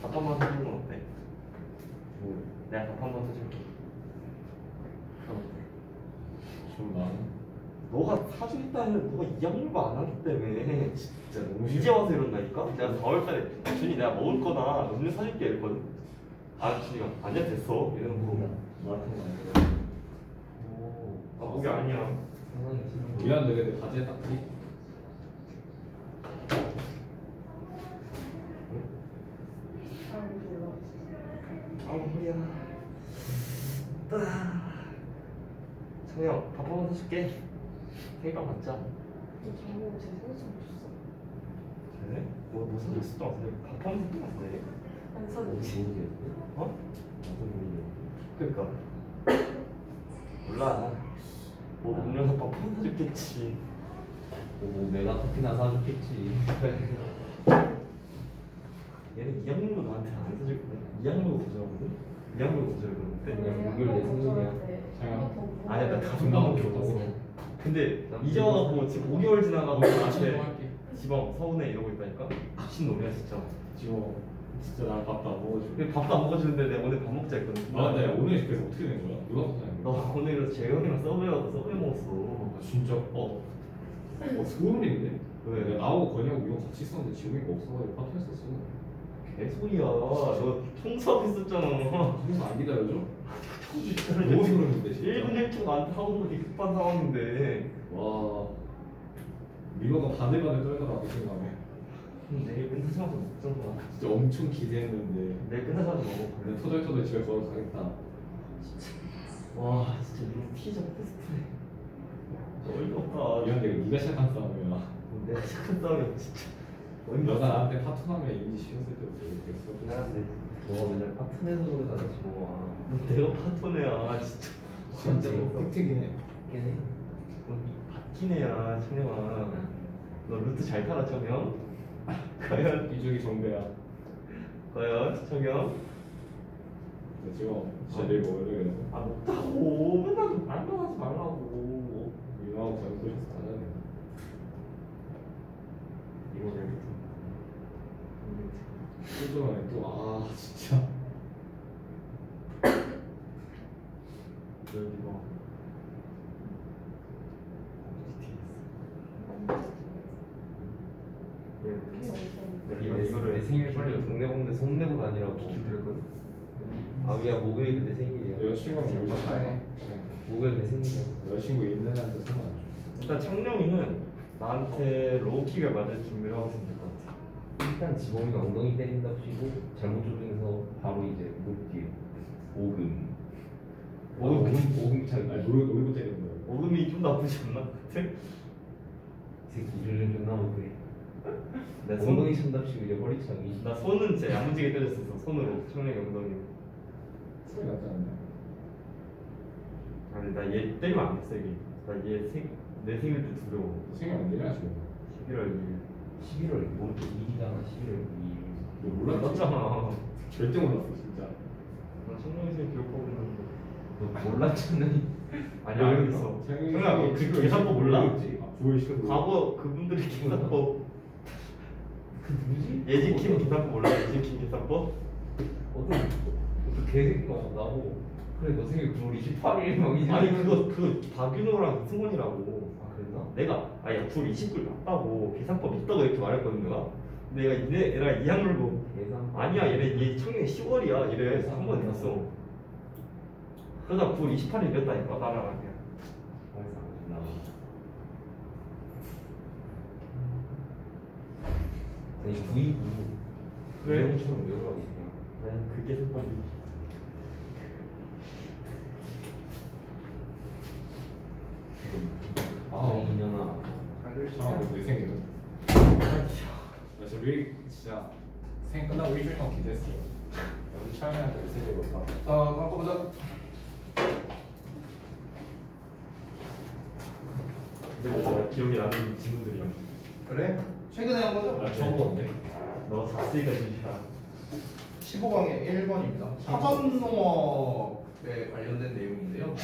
답 한번 해주는 건 어때? 뭐 내가 답 한번 해줄게. 그럼 어때? 좀 나는 너가 사주겠다는 너가 이 양물만 안 하기 때문에 진짜 너무 이제 와서 이런다니까? 내가 4월달에 준이 내가 먹을 거나 음료 사줄게 이랬거든. 아 준이가 아니야 됐어 이러는 거. 나한테 아니라 아 그게 아니야. 미안한데 근데 바지에 딱 이? 아우 허리야. 정영 밥 한번 사줄게. 생각 맞자. 정보 제 생각 좀 줬어. 그래? 뭐 사줬을 것 같은데 밥 한번 사줄게. 안 사줬지. 어? 그니까 몰라. 뭐 음료수 밥 한번 사줬겠지. 뭐 내가 커피나 사줬겠지. 얘는 이양물도 나한테 안 사줄 거야. 이양물도 거절하거든? 이양물도 거절했는데 그냥 목요일 내 생일이야. 아니야 나 다섯 나만 번밖에 줬다고. 없어. 근데 이제 와갖고 지금 5개월 지나가고 나한테 지방 서운해 이러고 있다니까? 미친놈이야 진짜. 지워 진짜 나랑 밥도 안 먹어줘. 근데 밥도 안 먹어주는데 내가 오늘 밥 먹자 했거든. 아 근데 오늘 그래서 어떻게 된 거야? 누가 사는 너 거야? 오늘 그래서 재영이랑 서브웨이 먹었어. 아 진짜? 소름인데? 왜? 내가 나하고 건이하고 이거 같이 있었는데 지우이가 없어가지고 파토했었어. 개소리야. 너 청소했었잖아. 그래서 안 기다려줘? 청소 너무 소름인데 진짜. 1분 1초 안 타고 그렇게 급한 상황인데. 와 민호가 바들바들 떨더라 그 순간에. 내일 끝나자마자 먹잖아. 진짜 엄청 기대했는데 내일 끝나자마자 먹어. 근데 터덜터덜 집에 걸어가겠다. 와 진짜 이거 피자 테스트네. 어이가 없다. 이런 게 네가 시작한 싸움이야. 내가 시작한 싸움이 진짜 어이가 너가 없어. 나한테 파토남의 이미지 씌웠을 때부터 이렇게 했어. 미안한데 너 맨날 파트너에서 그래 가지고 뭐. 내가 파토네야 진짜. 진짜 팩트기네. 걔네. 바뀐 애야 청영아. 너 루트 잘 타라 청영. 과연 이쪽이 정배야. 과연 청영. 나 지금 진짜 내일 먹을래 그래서. 아 먹자고 맨날 말만 하지 말라고. 민호하고 저녁 도시에서 가자. 이거 내가 소주만에 또 진짜. 여기 뭐 이거를 내 생일 빨리 동네 공대 손내고 다니라고 그랬거든. 아야 목요일 내 생일이야. 여자친구랑 여기서 가네. 목요일 내 생일이야. 여자친구 있는 애한테 상관 안 줘. 일단 창룡이는 나한테 로우킥을 맞을 준비를 하고 있을 것 같아. 일단 지범이가 엉덩이 때린다 치고 잘못 조준해서 바로 이제 목 뒤에 오금. 오금 차기. 아니 놀고 때리는 거야. 오금이 좀 나쁘지 않나? 같아? 새끼 조준 존나 못해. 내 엉덩이 찬다 치고 이제 허리 차기. 나 손은 진짜 야무지게 때렸었어. 손으로 창룡이 엉덩이. 소리 나지 않냐? 아니 나 얘 때리면 안 돼 세게. 내 생일 때 두려워. 생각 안 되냐 지금? 11월 2일. 11월 뭐 2일이잖아. 11월 2일. 너 몰랐지? 몰랐잖아. 절대 몰랐어 진짜. 나 창룡이 생일 기억하고 있는데. 너 몰랐잖아. 아니 알고 있어. 창룡아 너 그 계산법 몰라? 아 9월 10일. 과거 그분들의 계산법. 그 누구지? 예지킴 계산법 몰라? 예지킴 계산법? 그 개새끼가 나고 그래 너 생일 9월 28일 막 이제. 아니 그거 박윤호랑 승원이라고. 아 그랬나? 내가 아야 9월 29일 맞다고 계산법 있다고 이렇게 말했거든 내가. 내가 얘가 이양물 보 계산. 아니야 얘 청년이 10월이야 이래 한번 했어. 그러다 9월 28일 됐다니까 나랑 그냥. 아니 929 그래? 내용처럼 외우라고 그냥. 아니 그게 승관이. 이년아 내 생일은. 나 진짜 진짜 생일 끝나고 일주일 동안 기대했어. 우리 차영이한테 메시지 볼까? 갖고 보자. 근데 뭐 기억이 나는 친구들이야. 그래? 최근에 한 거죠? 아 처음 보는데. 너 잤으니까 진짜. 15강의 1번입니다. 화전농업에 관련된 내용인데요.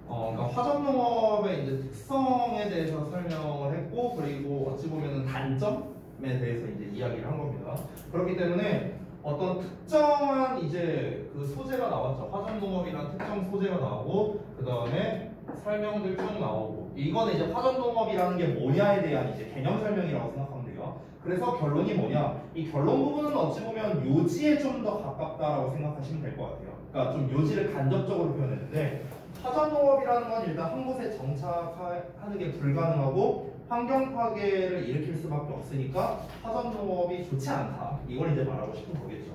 그러니까 화전농업의 이제 특성에 대해서 설명을 했고, 그리고 어찌 보면은 단점에 대해서 이제 이야기를 한 겁니다. 그렇기 때문에 어떤 특정한 이제 그 소재가 나왔죠. 화전 농업이란 특정 소재가 나오고 그 다음에 설명들 쭉 나오고 이거는 이제 화전 농업이라는 게 뭐냐에 대한 이제 개념 설명이라고 생각하면 돼요. 그래서 결론이 뭐냐? 이 결론 부분은 어찌 보면 요지에 좀 더 가깝다라고 생각하시면 될 것 같아요. 그러니까 좀 요지를 간접적으로 표현했는데 화전 농업이라는 건 일단 한 곳에 정착하는 게 불가능하고 환경 파괴를 일으킬 수밖에 없으니까 화전 농업이 좋지 않다. 이걸 이제 말하고 싶은 거겠죠.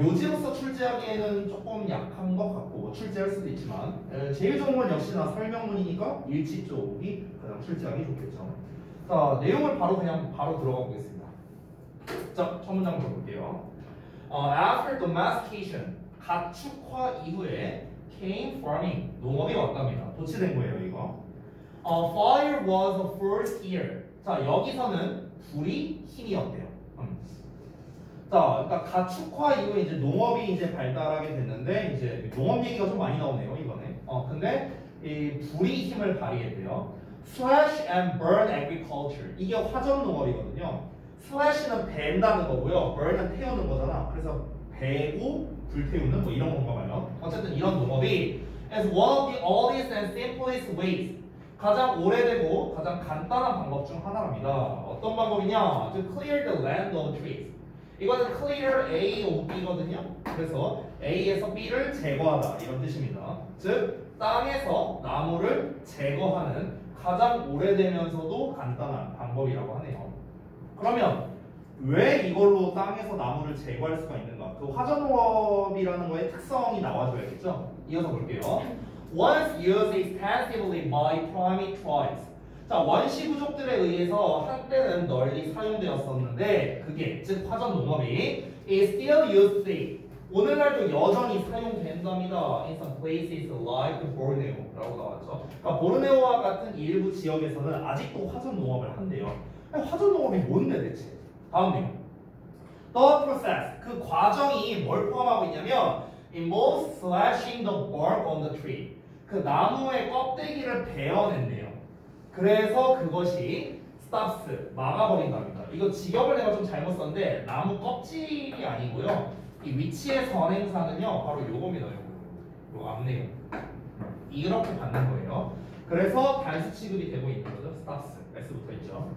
요지로서 출제하기에는 조금 약한 것 같고 뭐 출제할 수도 있지만 제일 좋은 건 역시나 설명문이니까 일치 쪽이 가장 출제하기 좋겠죠. 자, 내용을 바로 들어가 보겠습니다. 자, 첫 문장 들어볼게요. After domestication, 가축화 이후에 came farming, 농업이 왔답니다. 도치된 거예요, 이거. Fire was the first here. 자, 여기서는 불이 힘이었대요. 자, 그러니까 가축화 이후에 이제 농업이 이제 발달하게 됐는데 이제 농업 얘기가 좀 많이 나오네요, 이번에. 근데 이 불이 힘을 발휘했대요. Slash and burn agriculture. 이게 화전 농업이거든요. Slash는 벤다는 거고요. burn은 태우는 거잖아. 그래서 베고 불태우는 뭐 이런 건가 봐요. 어쨌든 이런 농업이 as one of the oldest and simplest ways. 가장 오래되고 가장 간단한 방법 중 하나랍니다. 어떤 방법이냐? To clear the land of trees. 이거는 clear A of B거든요. 그래서 A에서 B를 제거하다 이런 뜻입니다. 즉 땅에서 나무를 제거하는 가장 오래되면서도 간단한 방법이라고 하네요. 그러면 왜 이걸로 땅에서 나무를 제거할 수가 있는가? 그 화전농업이라는 거의 특성이 나와줘야겠죠? 이어서 볼게요. Once used extensively by primate tribes. 자, 원시 부족들에 의해서 한때는 널리 사용되었었는데 그게 즉 화전농업이 is still used today. 오늘날도 여전히 사용된답니다. In some places like Borneo라고 나왔죠. 그러니까 보르네오와 같은 일부 지역에서는 아직도 화전농업을 한대요. 화전농업이 뭔데 대체? 다음 내용. The process, 그 과정이 뭘 포함하고 있냐면 involves slashing the bark on the tree. 그 나무의 껍데기를 베어낸대요. 그래서 그것이 stops, 막아버린답니다. 이거 직역을 내가 좀 잘못 썼는데 나무 껍질이 아니고요. 이 위치의 선행사는요 바로 요겁니다. 요 앞내용 이렇게 받는 거예요. 그래서 단수 취급이 되고 있는 거죠. stops, s 붙어 있죠.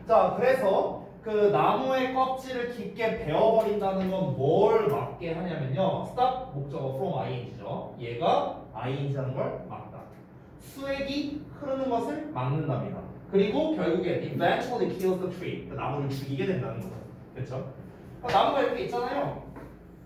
자, 그래서 그 나무의 껍질을 깊게 베어버린다는 건 뭘 막게 하냐면요. stop 목적어 from ing죠. 얘가 ing라는 걸 막다. 수액이 흐르는 것을 막는답니다. 그리고 결국에 eventually kills the tree. 그 나무를 죽이게 된다는 거죠. 그렇죠? 나무가 이렇게 있잖아요.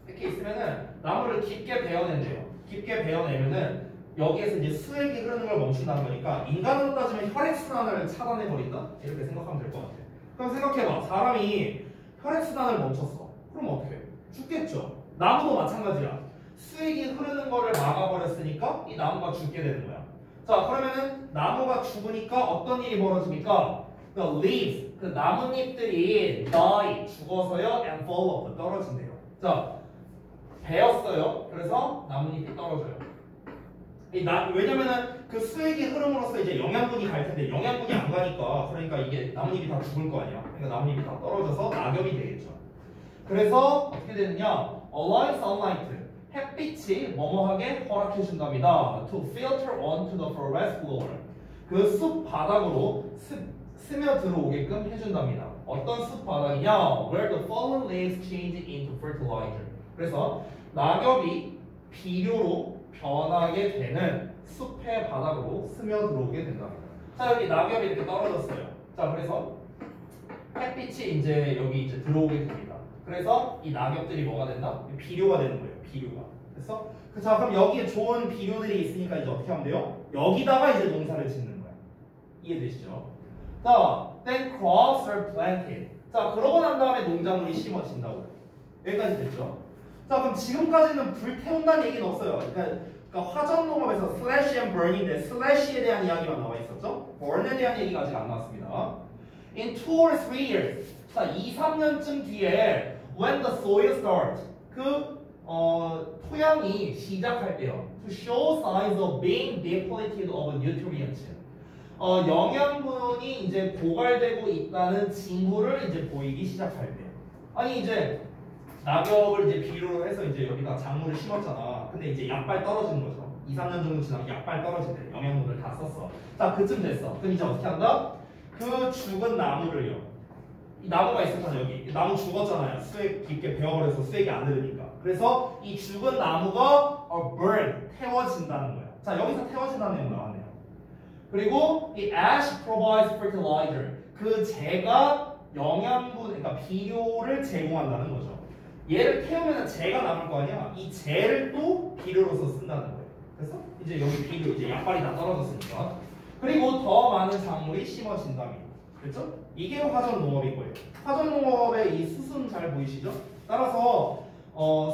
이렇게 있으면은 나무를 깊게 베어낸대요. 깊게 베어내면은 여기에서 이제 수액이 흐르는 걸 멈춘다는 거니까 인간으로 따지면 혈액순환을 차단해 버린다. 이렇게 생각하면 될 것 같아. 그럼 생각해봐. 사람이 혈액순환을 멈췄어. 그럼 어떻게 해? 죽겠죠. 나무도 마찬가지야. 수액이 흐르는 거를 막아버렸으니까 이 나무가 죽게 되는 거야. 자, 그러면은 나무가 죽으니까 어떤 일이 벌어집니까? The leaves, 그 나뭇잎들이 die, 죽어서요, and fall off, 떨어진대요. 자, 베었어요. 그래서 나뭇잎이 떨어져요. 왜냐면은 그 수액이 흐름으로써 이제 영양분이 갈 텐데 영양분이 안 가니까 그러니까 이게 나뭇잎이 다 죽을 거 아니야. 그러니까 나뭇잎이 다 떨어져서 낙엽이 되겠죠. 그래서 어떻게 되느냐? Allow sunlight, 햇빛이 뭐뭐하게 허락해 준답니다. To filter onto the forest floor, 그 숲 바닥으로 스며 들어오게끔 해준답니다. 어떤 숲 바닥이냐? Where the fallen leaves change into fertilizer. 그래서 낙엽이 비료로 변하게 되는 숲의 바닥으로 스며 들어오게 된답니다. 자, 여기 낙엽이 이렇게 떨어졌어요. 자, 그래서 햇빛이 이제 여기 이제 들어오게 됩니다. 그래서 이 낙엽들이 뭐가 된다? 비료가 되는 거예요. 비료가. 그래서 자, 그럼 여기에 좋은 비료들이 있으니까 이제 어떻게 하면 돼요? 여기다가 이제 농사를 짓는 거야. 이해되시죠? 자, then crops are planted. 자, 그러고 난 다음에 농작물이 심어진다고요. 여기까지 됐죠? 자, 그럼 지금까지는 불태운다는 얘기는 없어요. 그러니까 화전농업에서 slash and burn인데 slash에 대한 이야기만 나와 있었죠? burn에 대한 얘기가 아직 안 나왔습니다. In 2 or 3 years, 자, 2, 3년쯤 뒤에 when the soil starts, 토양이 시작할 때요. To show signs of being depleted of nutrients. 영양분이 이제 고갈되고 있다는 징후를 이제 보이기 시작할 때. 아니 이제 낙엽을 이제 비료로 해서 이제 여기다 작물을 심었잖아. 근데 이제 약발 떨어지는 거죠. 2, 3년 정도 지나면 약발 떨어진대. 영양분을 다 썼어. 자, 그쯤 됐어. 그럼 이제 어떻게 한다? 그 죽은 나무를요. 이 나무가 있었잖아요. 여기. 나무 죽었잖아요. 수액 깊게 베어버려서 수액이 안 흐르니까. 그래서 이 죽은 나무가 burn, 태워진다는 거야. 자, 여기서 태워진다는 내용 나왔네요. 그리고 이 ash provides fertilizer. 그 재가 영양분, 그러니까 비료를 제공한다는 거죠. 얘를 태우면 재가 남을 거 아니야. 이 재를 또 비료로서 쓴다는 거예요. 그래서 이제 여기 비료, 이제 약발이 다 떨어졌으니까. 그리고 더 많은 작물이 심어진답니다. 그렇죠? 이게 화전 농업인 거예요. 화전 농업의 이 수순 잘 보이시죠? 따라서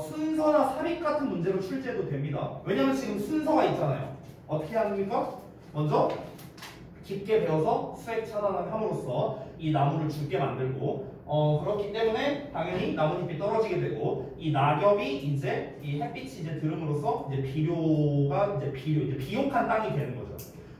순서나 삽입 같은 문제로 출제해도 됩니다. 왜냐면 지금 순서가 있잖아요. 어떻게 합니까? 먼저 깊게 베어서 수액 차단을 함으로써 이 나무를 죽게 만들고 그렇기 때문에 당연히 나뭇잎이 떨어지게 되고 이 낙엽이 이제 이 햇빛이 이제 들음으로써 이제 비료가 이제 비옥한 땅이 되는 거죠.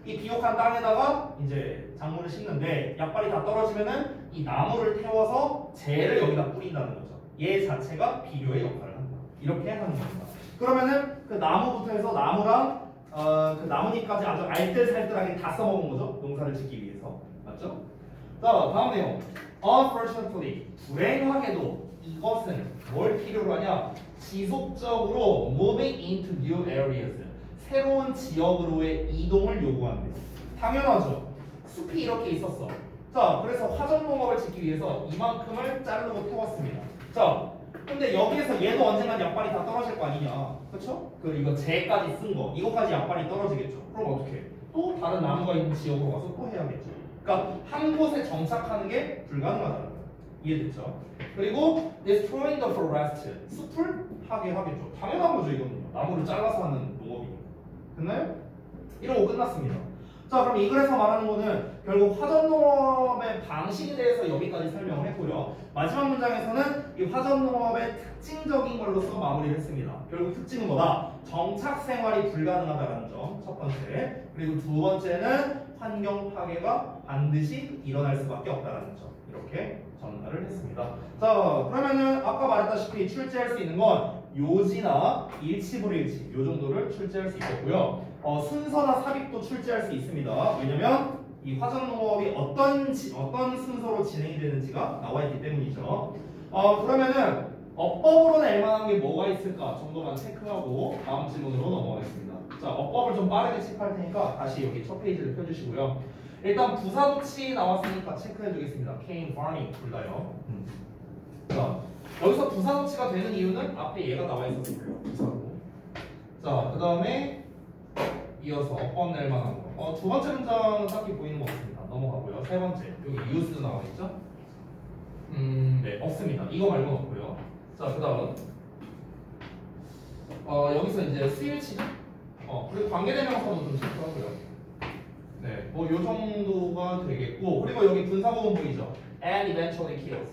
이 비옥한 땅에다가 이제 작물을 심는데 약발이 다 떨어지면은 이 나무를 태워서 재를 여기다 뿌린다는 거죠. 얘 자체가 비료의 역할을 한다. 이렇게 하는 겁니다. 그러면은 그 나무부터 해서 나무랑 그 나뭇잎까지 아주 알뜰살뜰하게 다 써먹은 거죠. 농사를 짓기 위해서. 맞죠? 자, 다음 내용. Unfortunately, 불행하게도 이것은 뭘 필요로 하냐? 지속적으로 moving into new areas. 새로운 지역으로의 이동을 요구한대요. 당연하죠. 숲이 이렇게 있었어. 자, 그래서 화전 농업을 짓기 위해서 이만큼을 자르고 태웠습니다. 자, 근데 여기에서 얘도 언젠간 약발이 다 떨어질 거 아니냐. 그쵸? 이거 재까지 쓴 거, 이거까지 약발이 떨어지겠죠. 그럼 어떻게? 또 다른 나무가 있는 지역으로 가서 또 해야겠죠. 그러니까 한 곳에 정착하는 게 불가능하다는 거예요. 이해됐죠? 그리고 destroying the forest. 숲을 하게 하겠죠. 당연한 거죠, 이거는. 나무를 잘라서 하는 농업이니까. 됐나요? 이러고 끝났습니다. 자, 그럼 이 글에서 말하는 거는 결국 화전농업의 방식에 대해서 여기까지 설명을 했고요. 마지막 문장에서는 이 화전농업의 특징적인 걸로써 마무리를 했습니다. 결국 특징은 뭐다? 정착 생활이 불가능하다는 점, 첫 번째. 그리고 두 번째는 환경 파괴가 반드시 일어날 수밖에 없다는 점. 이렇게 전달을 했습니다. 자, 그러면은 아까 말했다시피 출제할 수 있는 건 요지나 일치불일치 요 정도를 출제할 수 있겠고요. 순서나 삽입도 출제할 수 있습니다. 왜냐면 이 화전농업이 어떤 순서로 진행이 되는지가 나와 있기 때문이죠. 그러면은 어법으로 낼 만한 게 뭐가 있을까 정도만 체크하고 다음 질문으로 넘어가겠습니다. 자, 어법을 좀 빠르게 체크할 테니까 다시 여기 첫 페이지를 펴주시고요. 일단 부사도치 나왔으니까 체크해 주겠습니다. came, farming 둘 다요. 자, 여기서 부사도치가 되는 이유는 앞에 얘가 나와 있었을 거예요. 부사고. 자, 그 다음에 이어서 어법 낼 만한 거. 두 번째 문장은 딱히 보이는 거 없습니다. 넘어가고요. 세 번째 여기 use 나와 있죠? 네, 없습니다. 이거 말고는 없고요. 자, 그 다음 여기서 이제 수일치죠? 그리고 관계대명사도 좀 체크하고요. 네, 뭐 요 정도가 되겠고, 그리고 여기 분사구문 보이죠? And eventually kills.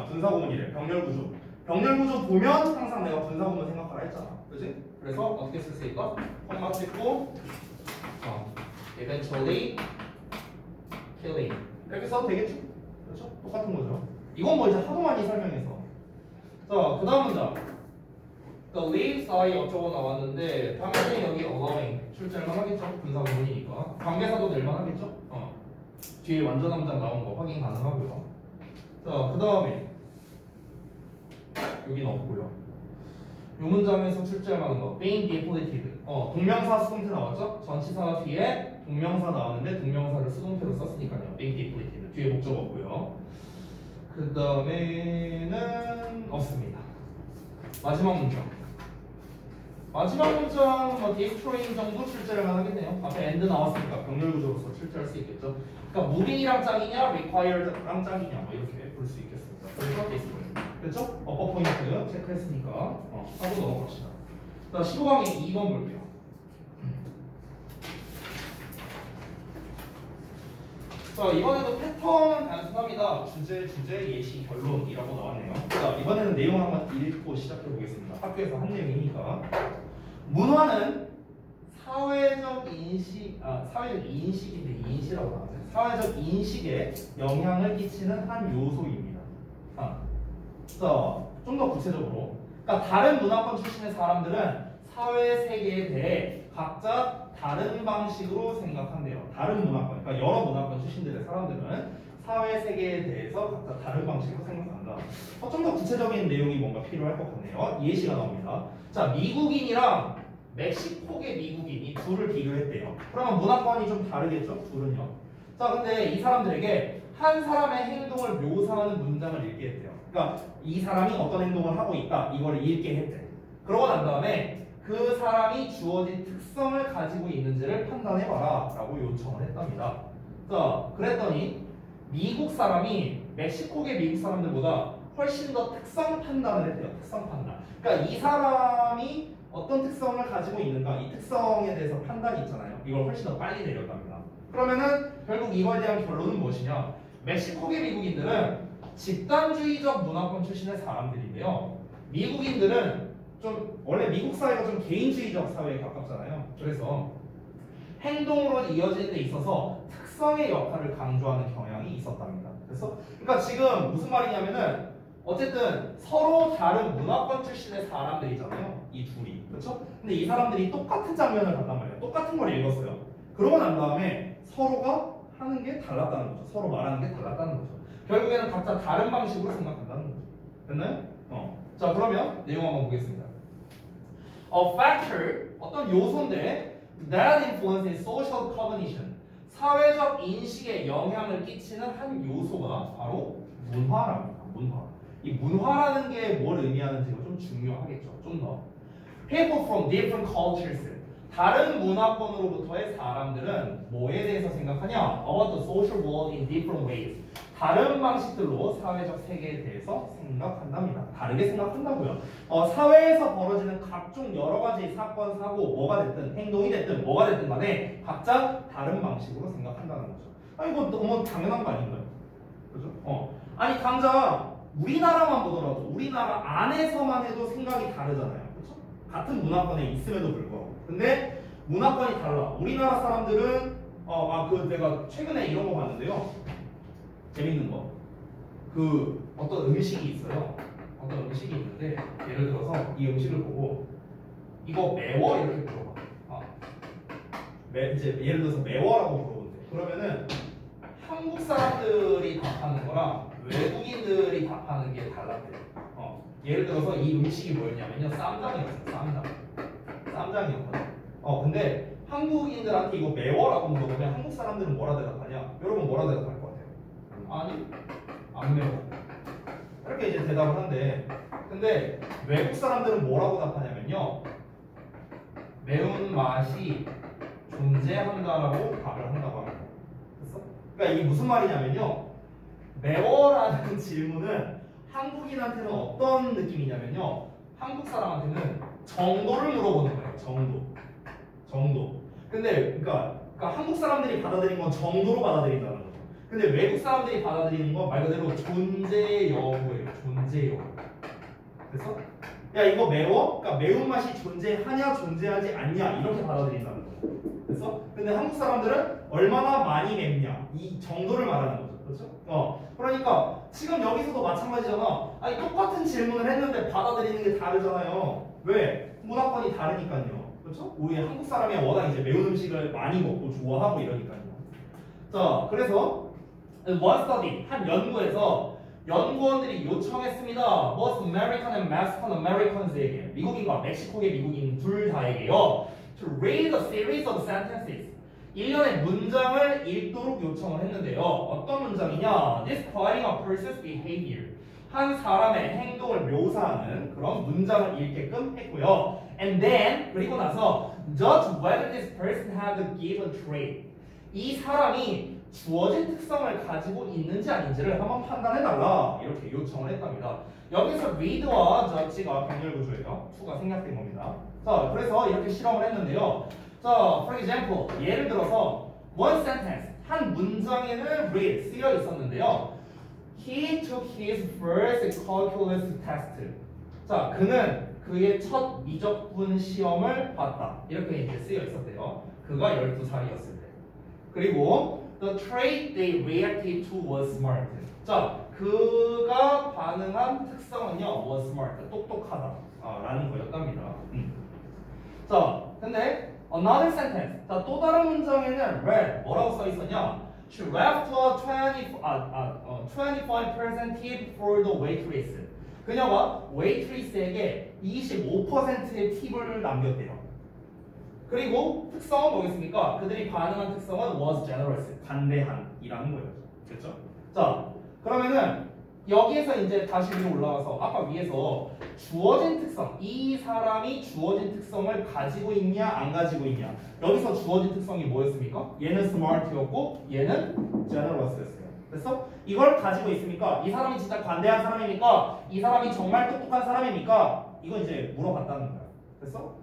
분사구문이래. 병렬구조. 병렬구조 보면 항상 내가 분사구문 생각하라 했잖아. 그지? 그래서 어떻게 쓸 수 있을까? 콤마 찍고 eventually killing 이렇게 써도 되겠죠? 그렇죠? 똑같은 거죠. 이건 뭐 이제 하도 많이 설명해서. 자, 그 다음 문장. The leaves I 어쩌고 나왔는데 당연히 여기 allowing 출제할만 하겠죠? 분사구문이니까. 관계사도 낼만 하겠죠? 뒤에 완전한 문장 나온 거 확인 가능하고요. 자, 그 다음에 여기는 없고요. 이 문장에서 출제할 만한 거 being depleted. 동명사 수동태 나왔죠? 전치사 뒤에 동명사 나왔는데 동명사를 수동태로 썼으니까요. being depleted. 뒤에 목적 없고요. 그 다음에는 없습니다. 마지막 문장. 마지막 문장은 뭐 destroying 정도 출제를 하겠네요. 앞에 and 나왔으니까 병렬구조로서 출제할 수 있겠죠. 그러니까 moving이랑 짝이냐, required랑 짝이냐 뭐 이렇게 볼 수 있겠습니다. 그래서 destroy. 그렇죠? 어퍼 포인트 체크했으니까 하고 넘어갑시다. 자, 15강에 2번 볼게요. 자, 이번에도 패턴은 단순합니다. 주제, 예시, 결론이라고 나왔네요. 자, 이번에는 내용 한번 읽고 시작해 보겠습니다. 학교에서 한 내용이니까. 문화는 사회적 인식인데 인시라고 나왔어요. 사회적 인식에 영향을 끼치는 한 요소입니다. 좀 더 구체적으로. 그러니까 다른 문화권 출신의 사람들은 사회 세계에 대해 각자 다른 방식으로 생각한대요. 다른 문화권, 그러니까 여러 문화권 출신들의 사람들은 사회 세계에 대해서 각자 다른 방식으로 생각한다. 좀 더 구체적인 내용이 뭔가 필요할 것 같네요. 예시가 나옵니다. 자, 미국인이랑 멕시코계 미국인이 둘을 비교했대요. 그러면 문화권이 좀 다르겠죠? 둘은요. 자, 근데 이 사람들에게 한 사람의 행동을 묘사하는 문장을 읽게 했대요. 그러니까 이 사람이 어떤 행동을 하고 있다, 이걸 읽게 했대. 그러고 난 다음에 그 사람이 주어진 특성을 가지고 있는지를 판단해봐라 라고 요청을 했답니다. 자, 그랬더니 미국 사람이 멕시코계 미국 사람들보다 훨씬 더 특성 판단을 했대요. 특성 판단. 그러니까 이 사람이 어떤 특성을 가지고 있는가, 이 특성에 대해서 판단이 있잖아요. 이걸 훨씬 더 빨리 내렸답니다. 그러면은 결국 이거에 대한 결론은 무엇이냐? 멕시코계 미국인들은 집단주의적 문화권 출신의 사람들인데요. 미국인들은 좀 원래 미국 사회가 좀 개인주의적 사회에 가깝잖아요. 그래서 행동으로 이어질 때 있어서 특성의 역할을 강조하는 경향이 있었답니다. 그래서 그러니까 지금 무슨 말이냐면은 어쨌든 서로 다른 문화권 출신의 사람들이잖아요. 이 둘이. 그렇죠? 근데 이 사람들이 똑같은 장면을 봤단 말이에요. 똑같은 걸 읽었어요. 그러고 난 다음에 서로가 하는 게 달랐다는 거죠. 서로 말하는 게 달랐다는 거죠. 결국에는 각자 다른 방식으로 생각한다는 거죠. 됐나요? 자, 그러면 내용 한번 보겠습니다. A factor, 어떤 요소인데 that influences social cognition, 사회적 인식에 영향을 끼치는 한 요소가 바로 문화랍니다. 문화. 이 문화라는 게 뭘 의미하는지가 좀 중요하겠죠. 좀 더. People from different cultures, 다른 문화권으로부터의 사람들은 뭐에 대해서 생각하냐? About the social world in different ways. 다른 방식들로 사회적 세계에 대해서 생각한답니다. 다르게 생각한다고요. 사회에서 벌어지는 각종 여러 가지 사건, 사고, 뭐가 됐든 행동이 됐든 뭐가 됐든 간에 각자 다른 방식으로 생각한다는 거죠. 아, 이거 너무 당연한 거 아닌가요? 그죠? 아니 당장 우리나라만 보더라도 우리나라 안에서만 해도 생각이 다르잖아요. 그렇죠? 같은 문화권에 있음에도 불구하고. 근데 문화권이 달라. 우리나라 사람들은 내가 최근에 이런 거 봤는데요. 재밌는 거. 그 어떤 음식이 있어요. 어떤 음식이 있는데 예를 들어서 이 음식을 보고 이거 매워 이렇게 물어봐. 이제 예를 들어서 매워라고 물어본대. 그러면은 한국 사람들이 답하는 거랑 외국인들이 답하는 게 달랐대요. 예를 들어서 이 음식이 뭐였냐면요, 쌈장이었어요. 쌈장이었거든. 근데 한국인들한테 이거 매워라고 물어보면 한국 사람들은 뭐라 대답하냐? 여러분 뭐라 대답할 것 같아요? 아니, 안 매워. 이렇게 이제 대답을 한대. 근데 외국 사람들은 뭐라고 답하냐면요, 매운 맛이 존재한다라고 답을 한다고 합니다. 됐어? 그러니까 이게 무슨 말이냐면요, 매워라는 질문은 한국인한테는 어떤 느낌이냐면요, 한국 사람한테는 정도를 물어보는 거예요. 정도. 근데 그러니까 한국 사람들이 받아들인 건 정도로 받아들인다는 거죠. 근데 외국 사람들이 받아들이는 건 말 그대로 존재 여부예요. 존재 여부. 그래서 야 이거 매워? 그러니까 매운맛이 존재하냐 존재하지 않냐 이렇게 받아들인다는 거죠. 그래서 근데 한국 사람들은 얼마나 많이 맵냐 이 정도를 말하는 거죠. 그렇죠? 그러니까 지금 여기서도 마찬가지잖아. 아니 똑같은 질문을 했는데 받아들이는 게 다르잖아요. 왜? 문화권이 다르니까요. 그렇죠? 우리 한국 사람이 워낙 이제 매운 음식을 많이 먹고 좋아하고 이러니까요. 자, 그래서 one study, 한 연구에서 연구원들이 요청했습니다. Both American and Mexican Americans에게, 미국인과 멕시코계 미국인 둘 다에게요, to read a series of sentences, 일련의 문장을 읽도록 요청을 했는데요. 어떤 문장이냐? Describing a person's behavior, 한 사람의 행동을 묘사하는 그런 문장을 읽게끔 했고요. And then, 그리고 나서 judge whether this person has a given trait, 이 사람이 주어진 특성을 가지고 있는지 아닌지를 한번 판단해달라 이렇게 요청을 했답니다. 여기서 read와 judge가 병렬구조예요. to가 생략된 겁니다. 자, 그래서 이렇게 실험을 했는데요. 자, for example, 예를 들어서 one sentence, 한 문장에는 read 쓰여 있었는데요. He took his first calculus test. 자, 그는 그의 첫 미적분 시험을 봤다. 이렇게 이제 쓰여 있었대요. 그가 12살이었을 때. 그리고 The trait they reacted to was smart. 자, 그가 반응한 특성은요 was smart, 똑똑하다 라는 거였답니다. 자, 근데 another sentence, 자, 또 다른 문장에는 read 뭐라고 써 있었냐? She left a 25% tip for the waitress. 그녀가 waitress에게 25%의 팁을 남겼대요. 그리고 특성은 뭐겠습니까? 그들이 반응한 특성은 was generous, 관대한이라는 거예요. 됐죠? 자, 그러면은 여기에서 이제 다시 위로 올라가서 아까 위에서 주어진 특성, 이 사람이 주어진 특성을 가지고 있냐 안 가지고 있냐, 여기서 주어진 특성이 뭐였습니까? 얘는 smart였고 얘는 generous였어요. 됐어? 이걸 가지고 있습니까? 이 사람이 진짜 관대한 사람입니까? 이 사람이 정말 똑똑한 사람입니까? 이거 이제 물어봤다는 거야. 됐어?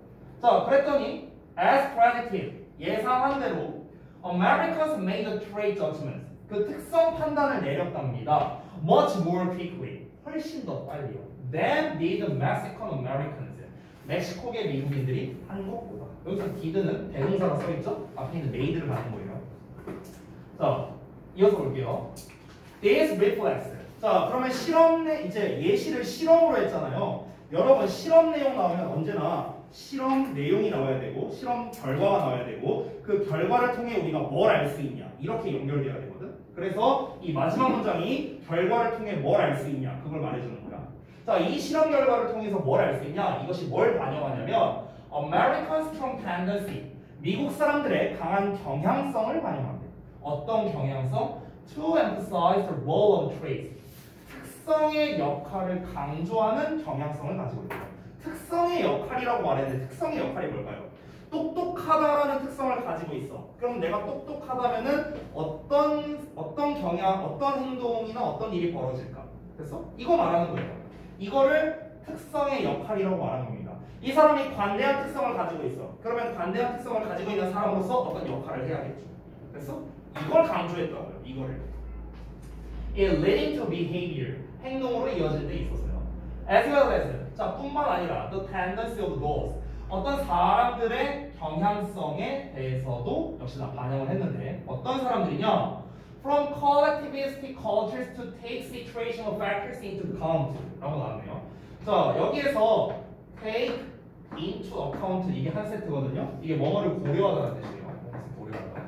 자, 그랬더니 as predicted, 예상한 대로 Americans made a trade judgment, 그 특성 판단을 내렸답니다. Much more quickly, 훨씬 더 빨리요. Than did Mexican Americans, 멕시코계 미국인들이 한 것보다. 여기서 did는 대동사가 써있죠? 앞에 있는 made를 가는 거예요. 자, 이어서 볼게요. This reflects. 자, 그러면 실험 이제 예시를 실험으로 했잖아요. 여러분 실험 내용 나오면 언제나 실험 내용이 나와야 되고 실험 결과가 나와야 되고 그 결과를 통해 우리가 뭘 알 수 있냐 이렇게 연결돼야 되거든. 그래서 이 마지막 문장이 결과를 통해 뭘 알 수 있냐 그걸 말해주는 거야. 자, 이 실험 결과를 통해서 뭘 알 수 있냐, 이것이 뭘 반영하냐면 American strong tendency, 미국 사람들의 강한 경향성을 반영한대. 어떤 경향성? To emphasize the role of traits, 특성의 역할을 강조하는 경향성을 가지고 있다. 특성의 역할이라고 말했는데 특성의 역할이 뭘까요? 똑똑하다라는 특성을 가지고 있어. 그럼 내가 똑똑하다면은 어떤 경향, 어떤 행동이나 어떤 일이 벌어질까? 됐어? 이거 말하는 거예요. 이거를 특성의 역할이라고 말하는 겁니다. 이 사람이 관대한 특성을 가지고 있어. 그러면 관대한 특성을 가지고 있는 사람으로서 어떤 역할을 해야겠죠. 됐어? 이걸 강조했다고요. 이거를. It leading to behavior, 행동으로 이어질 때 있어서요. As well as, 자, 뿐만 아니라 the tendency of those, 어떤 사람들의 경향성에 대해서도 역시나 반영을 했는데 어떤 사람들이냐? From collectivistic cultures to take situational factors into account 라고 나왔네요. 자, 여기에서 take into account 이게 한 세트거든요. 이게 뭐뭐를 고려하다는 뜻이에요. 뭐뭇을 고려하다.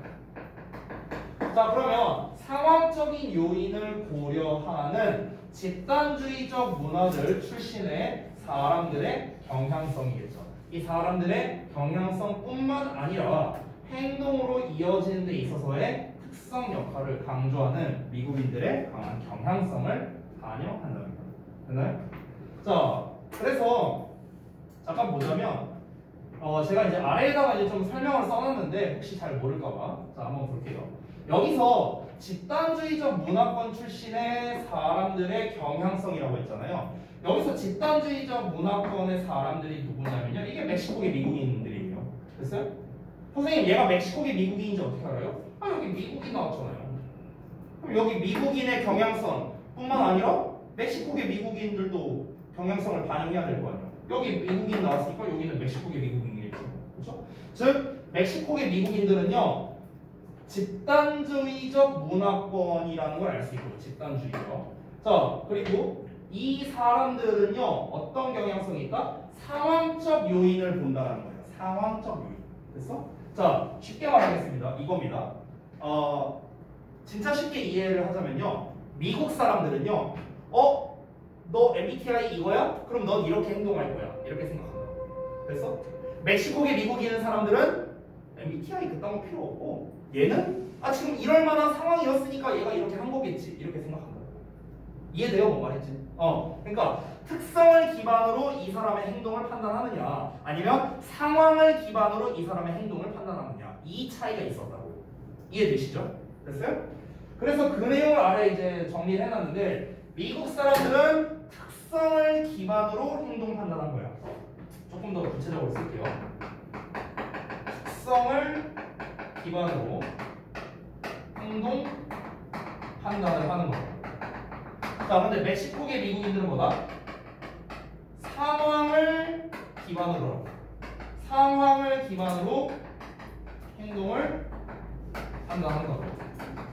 자, 그러면 상황적인 요인을 고려하는 집단주의적 문화들 출신의 사람들의 경향성이겠죠. 이 사람들의 경향성뿐만 아니라 행동으로 이어지는 데 있어서의 특성 역할을 강조하는 미국인들의 강한 경향성을 반영한답니다. 됐나요? 자, 그래서 잠깐 보자면 제가 이제 아래에다가 이제 좀 설명을 써놨는데 혹시 잘 모를까봐 자, 한번 볼게요. 여기서 집단주의적 문화권 출신의 사람들의 경향성이라고 했잖아요. 여기서 집단주의적 문화권의 사람들이 누구냐면요, 이게 멕시코계 미국인들이에요. 됐어요? 선생님, 얘가 멕시코계 미국인인지 어떻게 알아요? 아, 여기 미국인 나왔잖아요. 그럼 여기 미국인의 경향성 뿐만 아니라 멕시코계 미국인들도 경향성을 반영해야 될 거 아니에요. 여기 미국인 나왔으니까 여기는 멕시코계 미국인이겠죠. 그렇죠? 즉 멕시코계 미국인들은요 집단주의적 문화권이라는 걸 알 수 있고요. 집단주의적. 자, 그리고 이 사람들은요 어떤 경향성이 있다? 상황적 요인을 본다는 거예요. 상황적 요인. 됐어? 자, 쉽게 말하겠습니다. 이겁니다. 진짜 쉽게 이해를 하자면요, 미국 사람들은요 너 MBTI 이거야? 그럼 넌 이렇게 행동할 거야. 이렇게 생각한다. 됐어? 멕시코계 미국인 사람들은 MBTI 그딴 거 필요 없고 얘는 지금 이럴 만한 상황이었으니까 얘가 이렇게 한 거겠지. 이렇게 생각한다. 이해돼요? 뭔 말인지? 그러니까 특성을 기반으로 이 사람의 행동을 판단하느냐 아니면 상황을 기반으로 이 사람의 행동을 판단하느냐, 이 차이가 있었다고요. 이해되시죠? 됐어요? 그래서 그 내용을 아래 이제 정리를 해놨는데 미국 사람들은 특성을 기반으로 행동 판단한 거야. 조금 더 구체적으로 쓸게요. 특성을 기반으로 행동 판단을 하는 거예요. 자, 근데 멕시코계 미국인들은 뭐다? 상황을 기반으로 행동을 판단하는 거고.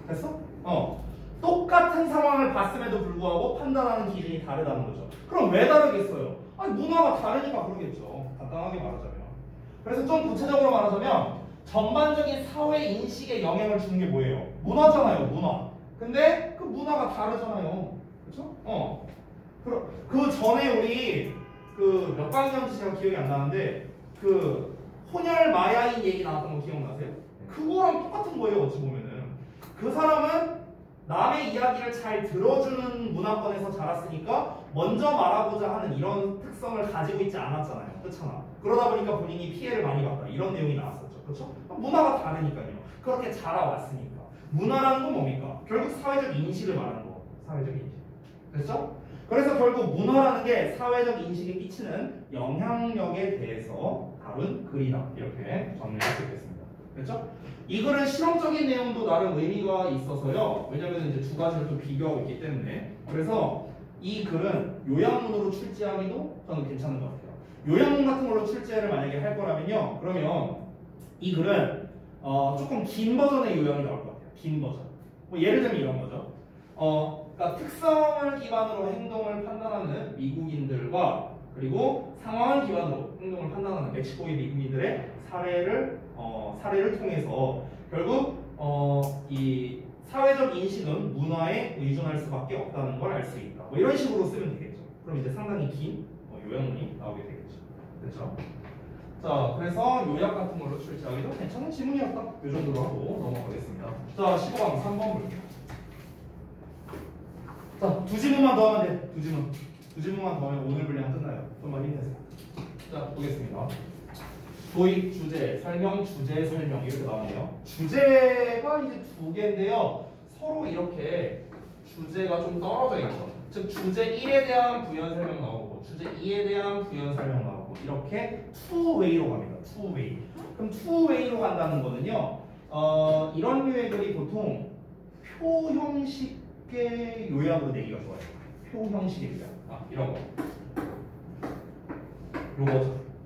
됐어? 똑같은 상황을 봤음에도 불구하고 판단하는 기준이 다르다는 거죠. 그럼 왜 다르겠어요? 아니 문화가 다르니까 그러겠죠. 간단하게 말하자면. 그래서 좀 구체적으로 말하자면 전반적인 사회 인식에 영향을 주는 게 뭐예요? 문화잖아요, 문화. 근데 그 문화가 다르잖아요. 그렇죠? 그 전에 우리 그 몇 강이었는지 제가 기억이 안 나는데 그 혼혈 마야인 얘기 나왔던 거 기억나세요? 그거랑 똑같은 거예요, 어찌 보면은. 그 사람은 남의 이야기를 잘 들어주는 문화권에서 자랐으니까 먼저 말하고자 하는 이런 특성을 가지고 있지 않았잖아요. 그렇잖아. 그러다 보니까 본인이 피해를 많이 봤다. 이런 내용이 나왔었죠. 그렇죠? 문화가 다르니까요. 그렇게 자라왔으니까. 문화라는 건 뭡니까? 결국 사회적 인식을 말하는 거. 사회적 인식. 됐죠? 그래서 결국 문화라는 게 사회적 인식에 끼치는 영향력에 대해서 다룬 글이다. 이렇게 정리할 수 있겠습니다. 됐죠? 이 글은 실험적인 내용도 나름 의미가 있어서요. 왜냐면 이제 두 가지를 또 비교하고 있기 때문에. 그래서 이 글은 요약문으로 출제하기도 저는 괜찮은 것 같아요. 요약문 같은 걸로 출제를 만약에 할 거라면요. 그러면 이 글은 조금 긴 버전의 요약이 나올 것 같아요. 긴 버전. 뭐 예를 들면 이런 거죠. 그러니까 특성을 기반으로 행동을 판단하는 미국인들과 그리고 상황을 기반으로 행동을 판단하는 멕시코의 미국인들의 사례를 통해서 결국 이 사회적 인식은 문화에 의존할 수밖에 없다는 걸 알 수 있다. 뭐 이런 식으로 쓰면 되겠죠. 그럼 이제 상당히 긴 요약문이 나오게 되겠죠. 그렇죠? 자, 그래서 요약 같은 걸로 출제하기도 괜찮은 지문이었다. 이 정도로 하고 넘어가겠습니다. 자, 15강 3번 볼게요. 자, 두 지문만 더 하면 돼. 두 지문만 더 하면 오늘 분량 끝나요. 좀만 힘내세요. 자, 보겠습니다. 도입, 주제, 설명, 주제, 설명 이렇게 나오네요. 주제가 이제 두 개인데요. 서로 이렇게 주제가 좀 떨어져 있죠. 즉 주제 1에 대한 부연 설명 나오고 주제 2에 대한 부연 설명 나오고 이렇게 투웨이로 갑니다. 투웨이. 그럼 투웨이로 간다는 거는요. 이런 류의 글이 보통 표 형식의 요약으로 내기가 좋아요. 표 형식의 요약. 이런 거.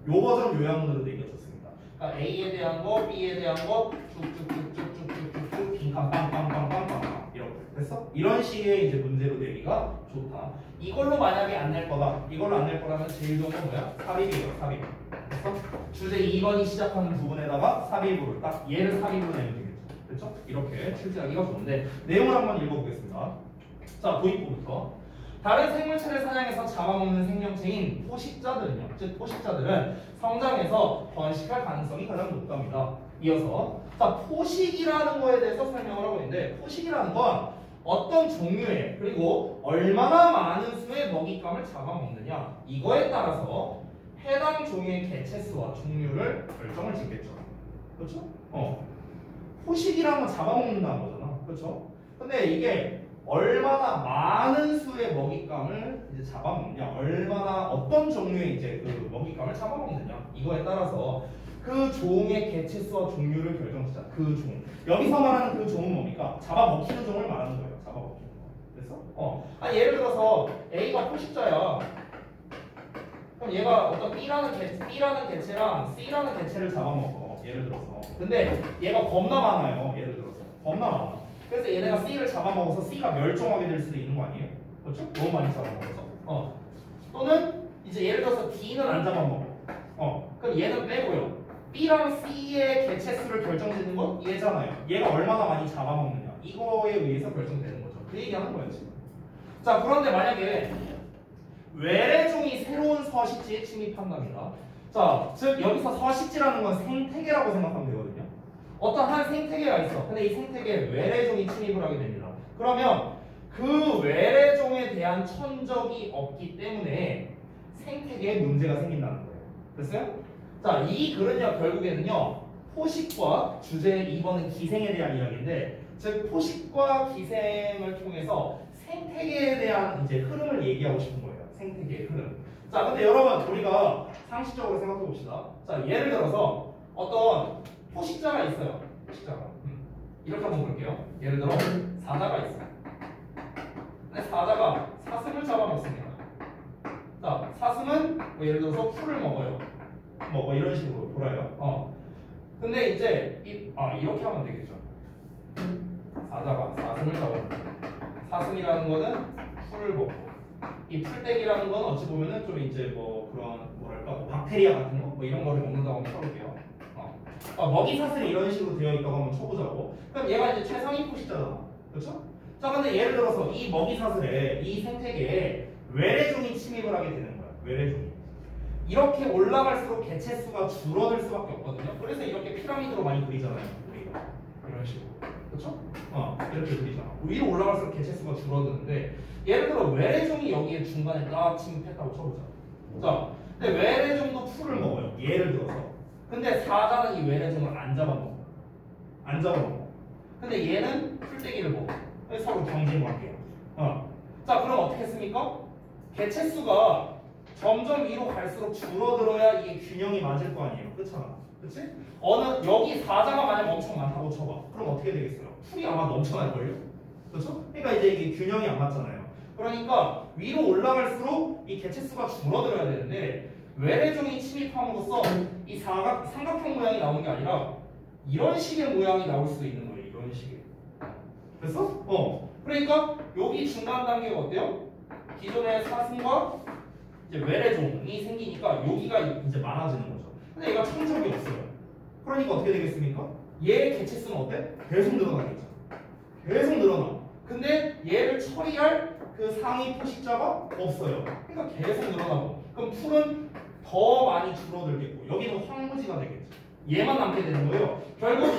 요 버전 요약문으로 내기가 좋습니다. 그러니까 A에 대한 거, B에 대한 거 쭉쭉쭉쭉쭉쭉쭉 빈칸 빵빵빵빵빵 이렇게 됐어? 이런 식의 이제 문제로 내기가 좋다. 이걸로 만약에 안 낼 거다. 이걸로 안 낼 거라면 제일 좋은 건 뭐야? 삽입이에요. 삽입. 됐어? 주제 2번이 시작하는 부분에다가 삽입으로 딱 얘를 삽입으로 내면 되겠죠. 그렇죠? 이렇게 출제하기가 좋은데 내용을 한번 읽어보겠습니다. 자, 도입부부터. 다른 생물체를 사냥해서 잡아먹는 생명체인 포식자들은요. 즉 포식자들은 성장해서 번식할 가능성이 가장 높답니다. 이어서 자, 포식이라는 거에 대해서 설명을 하고 있는데 포식이라는 건 어떤 종류의 그리고 얼마나 많은 수의 먹잇감을 잡아먹느냐 이거에 따라서 해당 종류의 개체수와 종류를 결정을 짓겠죠. 그렇죠? 포식이라는 건 잡아먹는다는 거잖아. 그렇죠? 근데 이게 얼마나 많은 수의 먹잇감을 이제 잡아먹냐, 얼마나 어떤 종류의 이제 그 먹잇감을 잡아먹느냐 이거에 따라서 그 종의 개체수와 종류를 결정짓자. 그 종. 여기서 말하는 그 종은 뭡니까? 잡아먹히는 종을 말하는 거예요. 잡아먹히는 거. 그래서 예를 들어서 A가 포식자야. 그럼 얘가 어떤 B라는 개체랑 C라는 개체를 잡아먹어. 예를 들어서. 근데 얘가 겁나 많아요. 예를 들어서. 겁나 많아. 그래서 얘네가 C를 잡아먹어서 C가 멸종하게 될 수도 있는 거 아니에요? 그렇죠? 너무 많이 잡아먹어서. 또는 이제 예를 들어서 D는 안 잡아먹어. 그럼 얘는 빼고요. B랑 C의 개체수를 결정짓는 건 얘잖아요. 얘가 얼마나 많이 잡아먹느냐. 이거에 의해서 결정되는 거죠. 그 얘기하는 거예요, 지금. 자, 그런데 만약에 외래종이 새로운 서식지에 침입한답니다. 자, 즉 여기서 서식지라는 건 생태계라고 생각하면 되거든요. 어떤 한 생태계가 있어. 근데 이 생태계에 외래종이 침입을 하게 됩니다. 그러면 그 외래종에 대한 천적이 없기 때문에 생태계에 문제가 생긴다는 거예요. 됐어요? 자, 이 글은요, 결국에는요, 포식과 주제 2번은 기생에 대한 이야기인데, 즉, 포식과 기생을 통해서 생태계에 대한 이제 흐름을 얘기하고 싶은 거예요. 생태계의 흐름. 자, 근데 여러분, 우리가 상식적으로 생각해 봅시다. 자, 예를 들어서 어떤 포식자가 있어요. 포식자가. 이렇게 한번 볼게요. 예를 들어, 사자가 있어요. 근데 사자가 사슴을 잡아먹습니다. 자, 사슴은 뭐 예를 들어서 풀을 먹어요. 뭐 이런 식으로 돌아요. 근데 이제 이렇게 하면 되겠죠. 사자가 사슴을 잡아먹습니다. 사슴이라는 거는 풀을 먹고 이 풀떼기라는 건 어찌 보면은 좀 이제 뭐 그런 뭐랄까 뭐 박테리아 같은 거 뭐 이런 거를 먹는다고 한번 쳐볼게요. 먹이 사슬이 이런 식으로 되어 있다고 한번 쳐보자고. 그럼 얘가 이제 최상위 포식자잖아, 그렇죠? 자, 근데 예를 들어서 이 먹이 사슬에 이 생태계에 외래종이 침입을 하게 되는 거야. 외래종이. 이렇게 올라갈수록 개체 수가 줄어들 수밖에 없거든요. 그래서 이렇게 피라미드로 많이 그리잖아요. 우리가 이런 식으로, 그렇죠? 이렇게 그리잖아. 위로 올라갈수록 개체 수가 줄어드는데 예를 들어 외래종이 여기에 중간에 딱 침입했다고 쳐보자. 자, 근데 외래종도 풀을 먹어요. 예를 들어서. 근데 사자는 이 외래종을 안 잡아먹어. 안 잡아먹어. 근데 얘는 풀떼기를 먹어. 그래서 서로 경쟁 관계야. 자, 그럼 어떻게 했습니까? 개체 수가 점점 위로 갈수록 줄어들어야 이게 균형이 맞을 거 아니에요. 그렇잖아. 그치? 여기 사자가 만약 엄청 많다고 쳐봐. 그럼 어떻게 되겠어요? 풀이 아마 넘쳐날걸요? 그렇죠? 그러니까 이제 이게 균형이 안 맞잖아요. 그러니까 위로 올라갈수록 이 개체 수가 줄어들어야 되는데 외래종이 침입함으로써 이 삼각형 모양이 나오는 게 아니라 이런 식의 모양이 나올 수도 있는 거예요. 이런 식의. 됐어? 그러니까 여기 중간 단계가 어때요? 기존의 사슴과 이제 외래종이 생기니까 여기가 이제 많아지는 거죠. 근데 얘가 천적이 없어요. 그러니까 어떻게 되겠습니까? 얘의 개체 수는 어때? 계속 늘어나겠죠. 계속 늘어나. 근데 얘를 처리할 그 상위 포식자가 없어요. 그러니까 계속 늘어나고. 그럼 풀은 더 많이 줄어들겠고 여기는 황무지가 되겠죠. 얘만 남게 되는 거예요. 결국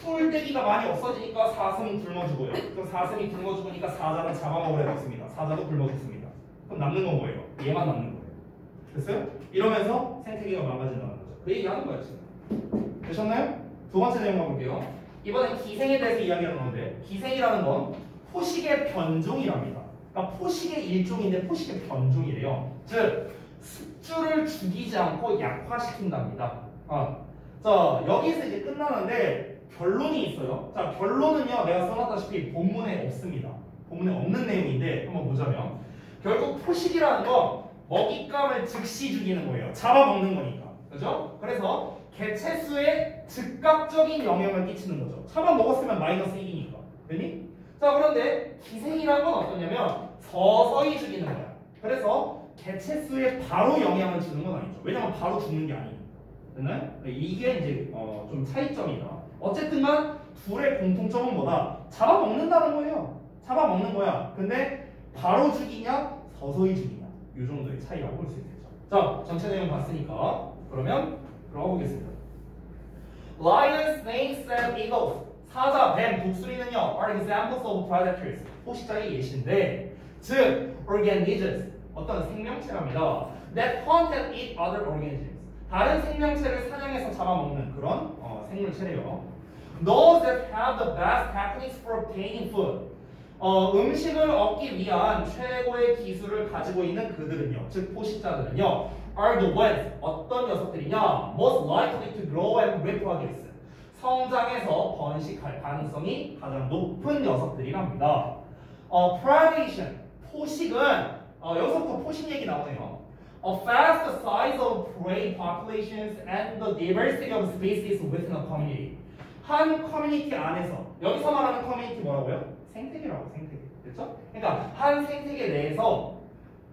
풀떼기가 많이 없어지니까 사슴은 굶어 죽어요. 그럼 사슴이 굶어 죽으니까 사자는 잡아먹으려 했습니다. 사자도 굶어 죽습니다. 그럼 남는 건 뭐예요? 얘만 남는 거예요. 됐어요? 이러면서 생태계가 망가진다는 거죠. 그 얘기하는 거예요 지금. 되셨나요? 두 번째 내용 가볼게요. 이번엔 기생에 대해서 이야기하는 건데 기생이라는 건 포식의 변종이랍니다. 그러니까 포식의 일종인데 포식의 변종이래요. 즉 숙주를 죽이지 않고 약화시킨답니다. 자, 여기서 이제 끝나는데 결론이 있어요. 자, 결론은요, 내가 써놨다시피 본문에 없습니다. 본문에 없는 내용인데 한번 보자면 결국 포식이라는 건 먹잇감을 즉시 죽이는 거예요. 잡아먹는 거니까. 그죠? 그래서 개체 수에 즉각적인 영향을 끼치는 거죠. 잡아먹었으면 마이너스 1이니까. 됐니? 자, 그런데 기생이라는 건 어떠냐면 서서히 죽이는 거야. 그래서 개체 수에 바로 영향을 주는 건 아니죠. 왜냐면 바로 죽는 게 아니니까. 됐나요? 이게 이제 좀 차이점이다. 어쨌든간 둘의 공통점은 뭐다? 잡아먹는다는 거예요. 잡아먹는 거야. 근데 바로 죽이냐 서서히 죽이냐 이 정도의 차이라고 볼 수 있겠죠. 자, 전체 내용 봤으니까 그러면 들어가 보겠습니다. Lions, snakes, and eagles. 사자, 뱀, 독수리는요 are examples of predators. 포식자의 예시인데 즉 organisms 어떤 생명체랍니다. That hunt and eat other organisms. 다른 생명체를 사냥해서 잡아먹는 그런 생물체래요. Those that have the best techniques for obtaining food. 음식을 얻기 위한 최고의 기술을 가지고 있는 그들은요, 즉 포식자들은요, are the ones 어떤 녀석들이냐, most likely to grow and reproduce. 성장해서 번식할 가능성이 가장 높은 녀석들이랍니다. predation 포식은 여기서부터 포식 얘기 나오네요. affects the size of prey populations and the diversity of species within a community. 한 커뮤니티 안에서 여기서 말하는 커뮤니티 뭐라고요? 생태계라고 생태계. 됐죠? 그러니까 한 생태계 내에서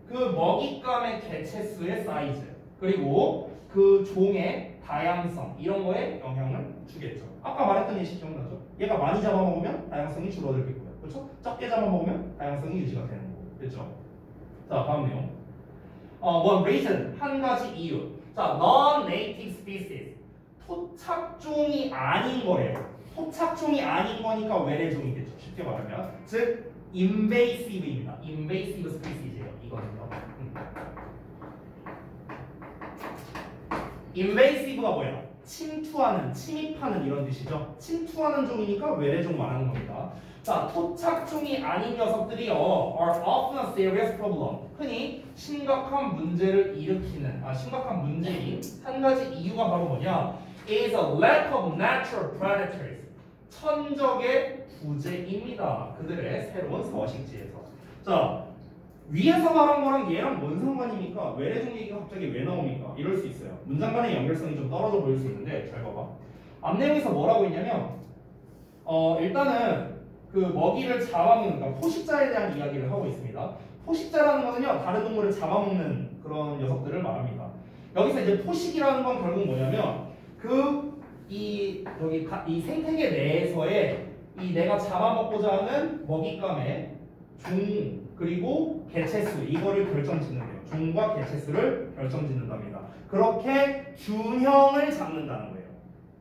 그 먹잇감의 개체 수의 사이즈 그리고 그 종의 다양성 이런 거에 영향을 주겠죠. 아까 말했던 예시 기억나죠? 얘가 많이 잡아먹으면 다양성이 줄어들겠고요. 그렇죠? 적게 잡아먹으면 다양성이 유지가 되는 거고. 됐죠? 자, 다음 내용. one reason 한 가지 이유. 자, non-native species 토착종이 아닌 거예요. 토착종이 아닌 거니까 외래종이겠죠. 쉽게 말하면 즉 invasive입니다. invasive species예요. 이거는요. invasive가 뭐야? 침투하는, 침입하는 이런 뜻이죠. 침투하는 종이니까 외래종 말하는 겁니다. 자, 토착종이 아닌 녀석들이요 are often a serious problem. 흔히 심각한 문제를 일으키는 심각한 문제인 한 가지 이유가 바로 뭐냐? is a lack of natural predators. 천적의 부재입니다. 그들의 새로운 서식지에서. 자, 위에서 말한 거랑 얘랑 뭔 상관입니까? 외래종 얘기가 갑자기 왜 나옵니까? 이럴 수 있어요. 문장 간의 연결성이 좀 떨어져 보일 수 있는데 잘 봐봐. 앞내용에서 뭐라고 했냐면 일단은 그 먹이를 잡아먹는, 그러니까 포식자에 대한 이야기를 하고 있습니다. 포식자라는 것은요, 다른 동물을 잡아먹는 그런 녀석들을 말합니다. 여기서 이제 포식이라는 건 결국 뭐냐면 이 생태계 내에서의 이 내가 잡아먹고자 하는 먹잇감의 종 그리고 개체수 이거를 결정짓는데요. 종과 개체수를 결정짓는답니다. 그렇게 균형을 잡는다는 거예요.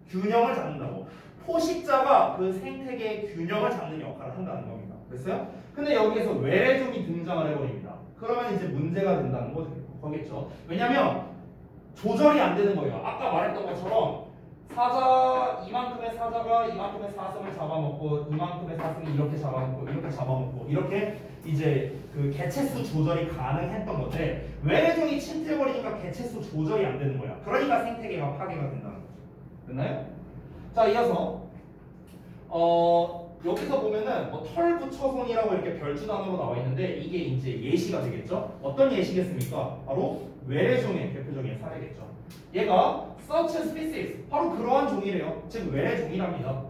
균형을 잡는다고. 포식자가 그 생태계의 균형을 잡는 역할을 한다는 겁니다. 됐어요? 근데 여기에서 외래종이 등장을 해버립니다. 그러면 이제 문제가 된다는 거겠죠. 왜냐면 조절이 안 되는 거예요. 아까 말했던 것처럼 이만큼의 사자가 이만큼의 사슴을 잡아먹고 이만큼의 사슴이 이렇게 잡아먹고 이렇게 이제 그 개체수 조절이 가능했던 건데 외래종이 침투해버리니까 개체수 조절이 안 되는 거야. 그러니까 생태계가 파괴가 된다는 거죠. 됐나요? 자, 이어서 여기서 보면은 뭐 털부처손이라고 이렇게 별주단으로 나와 있는데 이게 이제 예시가 되겠죠? 어떤 예시겠습니까? 바로 외래종의 대표적인 사례겠죠. 얘가 such a species 바로 그러한 종이래요. 즉 외래종이랍니다.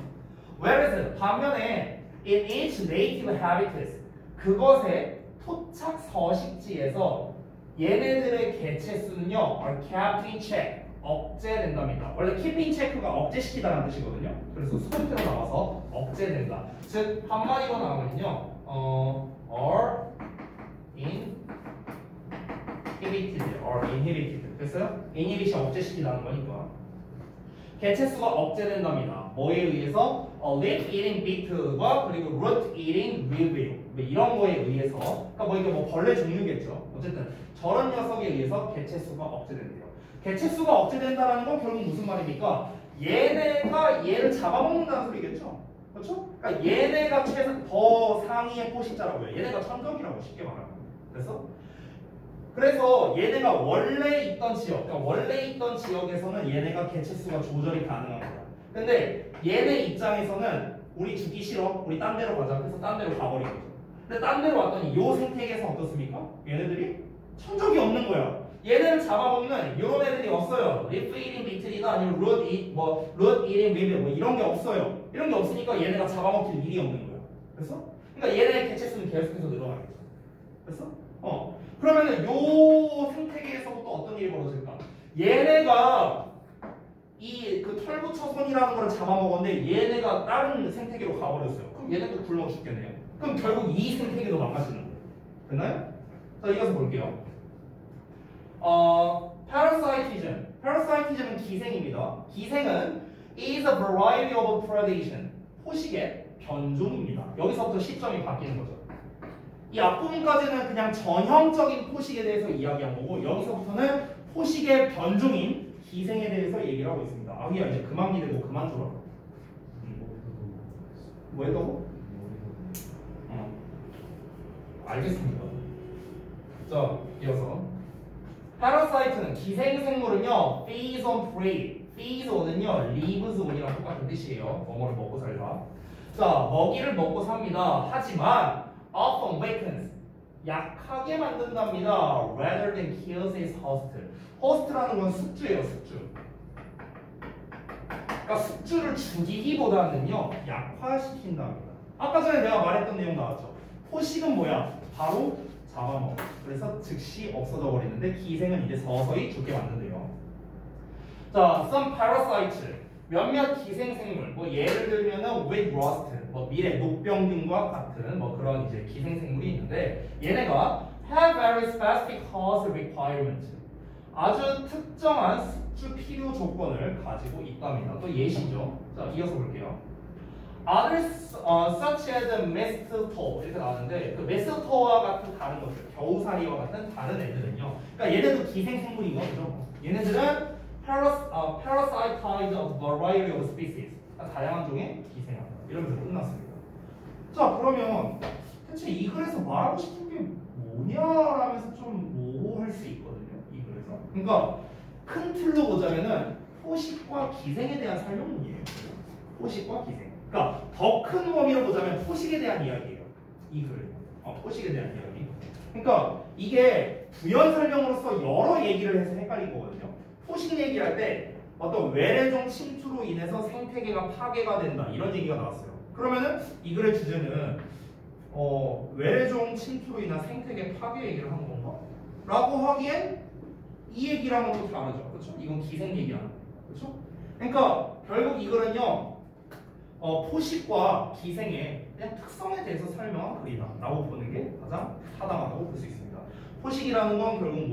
Whereas 반면에 in its native habitats 그것의 토착 서식지에서 얘네들의 개체수는요 are kept in check 억제된답니다. 원래 keep in check가 억제시키다라는 뜻이거든요. 그래서 수동태로 나와서 억제된다. 즉 한마디로 나오면요 are inhibited 됐어요? inhibit이 억제시키다는 거니까 개체수가 억제된답니다. 뭐에 의해서? leaf eating beet와 그리고 root eating weevil 이런 거에 의해서 그러니까 뭐 이게 뭐 벌레 종류겠죠. 어쨌든 저런 녀석에 의해서 개체수가 억제된대요. 개체수가 억제된다는 건 결국 무슨 말입니까? 얘네가 얘를 잡아먹는다는 소리겠죠. 그렇죠? 그러니까 얘네가 더 상위의 포식자라고요. 얘네가 천적이라고 쉽게 말하면. 그래서 얘네가 원래 있던 지역, 그러니까 원래 있던 지역에서는 얘네가 개체수가 조절이 가능한 거야. 근데 얘네 입장에서는 우리 죽기 싫어, 우리 딴 데로 가자. 그래서 딴 데로 가버린 거죠. 근데 딴 데로 왔더니 요 생태계에서 어떻습니까? 얘네들이 천적이 없는 거야. 얘네를 잡아먹는 이런 애들이 없어요. leaf eating beet이나 아니면 root eating weevil 뭐 이런 게 없어요. 이런 게 없으니까 얘네가 잡아먹힐 일이 없는 거야. 그래서 그러니까 얘네의 개체수는 계속해서 늘어나겠죠. 그래서 그러면은 요 생태계에서부터 어떤 일이 벌어질까? 얘네가 이 그 털부처손이라는 걸 잡아먹었는데 얘네가 다른 생태계로 가버렸어요. 그럼 얘네도 굶어 죽겠네요. 그럼 결국 이 생태계도 망가지는 거예요. 됐나요? 자, 이어서 볼게요. parasitism은 기생입니다. 기생은 is a variety of predation. 포식의 변종입니다. 여기서부터 시점이 바뀌는 거죠. 이 앞부분까지는 그냥 전형적인 포식에 대해서 이야기한 거고 여기서부터는 포식의 변종인 기생에 대해서 얘기를 하고 있습니다. 아기야 이제 그만 기대고 그만 줘라. 뭐 했다고? 알겠습니다. 자, 이어서 파라사이트는 기생생물은요 feeds on prey. feeds on은요 lives on이랑 똑같은 뜻이에요. 뭐뭐를 먹고 살다. 자, 먹이를 먹고 삽니다. 하지만 often weakens 약하게 만든답니다. rather than kills its host. host라는 건 숙주예요, 숙주. 그러니까 숙주를 죽이기보다는요 약화시킨답니다. 아까 전에 내가 말했던 내용 나왔죠. 포식은 뭐야? 바로 잡아먹어. 그래서 즉시 없어져 버리는데 기생은 이제 서서히 죽게 만든대요. 자, some parasites 몇몇 기생생물, 뭐 예를 들면은 with rust, 뭐 미래 녹병 등과 같은 뭐 그런 이제 기생생물이 있는데 얘네가 have very specific host requirement. 아주 특정한 숙주 필요 조건을 가지고 있답니다. 또 예시죠. 자, 이어서 볼게요. Others such as mistletoe 이렇게 나왔는데 그 mistletoe와 같은 다른 것들, 겨우살이와 같은 다른 애들은요. 그러니까 얘네도 기생생물인 거죠. 얘네들은 parasitize a variety of species. 다양한 종의 기생한다. 이러면서 끝났습니다. 자, 그러면 대체 이 글에서 말하고 싶은 게 뭐냐라면서 좀 모호할 수 있거든요. 이 글에서. 그러니까 큰 틀로 보자면은 포식과 기생에 대한 설명문이에요. 포식과 기생. 그러니까 더 큰 범위로 보자면 포식에 대한 이야기예요. 이 글은 포식에 대한 이야기. 그러니까 이게 부연 설명으로서 여러 얘기를 해서 헷갈린 거거든요. 포식 얘기할 때 어떤 외래종 침투로 인해서 생태계가 파괴가 된다 이런 얘기가 나왔어요. 그러면은 이 글의 주제는 외래종 침투로 인한 생태계 파괴 얘기를 하는 건가? 라고 하기엔 이 얘기랑은 또 다르죠. 그렇죠? 이건 기생 얘기하는 거예요. 그렇죠? 그러니까 결국 이 글은요. 포식과 기생의 그냥 특성에 대해서 설명한 글이다라고 보는 게 가장 타당하다고 볼 수 있습니다. 포식이라는 건 결국